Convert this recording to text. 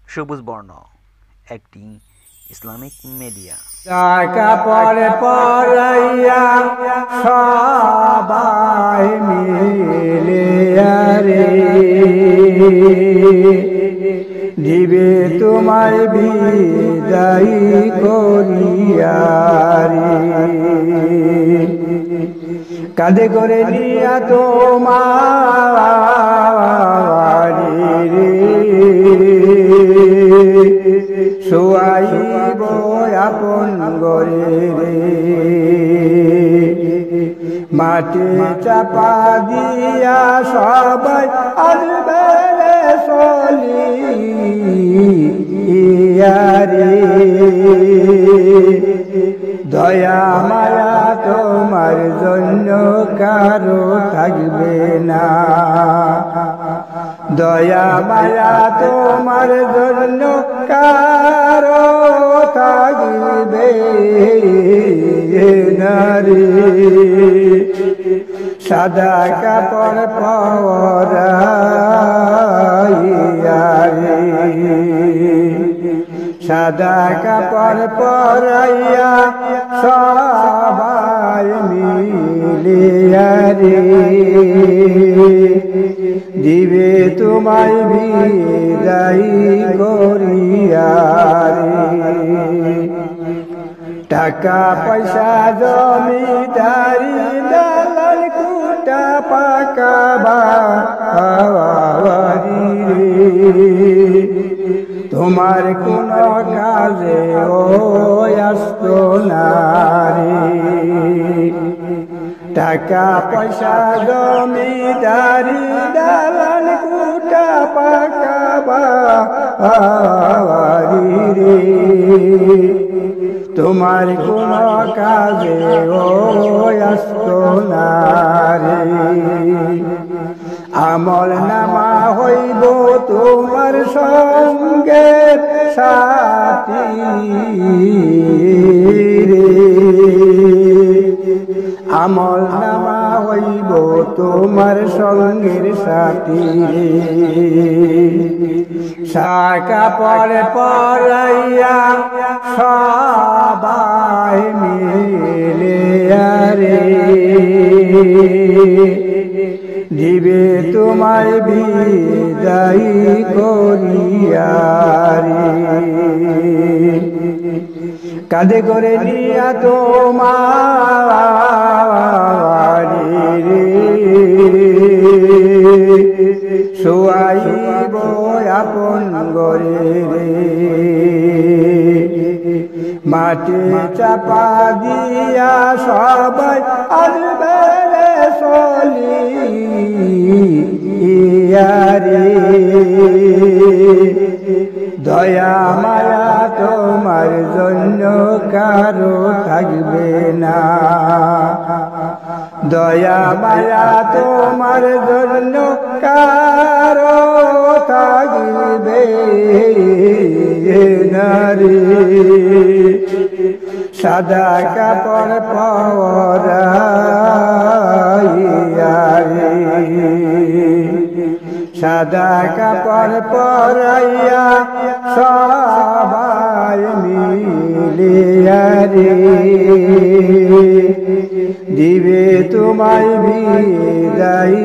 সবুজ বর্ণ একটি ইসলামিক মিডিয়া। টাকা পরে পরাইয়া সবাই মিলে রে দিবে তোমায় বিদায় করিয়া রে কাঁধে করে নিয়া তোমার রে শোয়াইব আপন গরে রে মাটি চাপা দিয়া সবাই আসবে রে চলি রে দয়া মায়া তোমার জন্য কারো থাকবে না, দয়া মায়া তোমার জন্য কারো থাকবে না রে সাদা কাপড় পরাইয়া রে সাদা কাপড় পরাইয়া সবাই মিলিয়া রে দিবে তোমায় বিদায় করিয়া রে টাকা পয়সা জমিদারি দালাল কুটা পাকা বাড়ি রে তোমার কোন কাজে ও আসতো না রে টাকা পয়সা জমিদারি দালাল কুটা পাকা বাড়ি রে তোমার কোন কাজে ও আসতো না রে আমল নামা হইব তোমার সঙ্গে সাথী রে আমল নামা হইব তোমার সঙ্গের সাথী রে শাখা পরে পরাইয়া সবাই মিলে রে দিবে তোমায় বিদায় করিয়া রে কাঁধে করে নিয়া তোমার রে শোয়াইব আপন গরে রে মাটি চাপা দিয়া সবাই আসবে রে চলি রে দয়া মায়া তোমার জন্য কারো থাকবে না, দয়া মায়া তোমার জন্য কারো থাকবে না রে সাদা কাপড় পরাইয়া রে সাদা কাপড় পরাইয়া সবাই মিলিয়া রে দিবে তোমায় বিদায়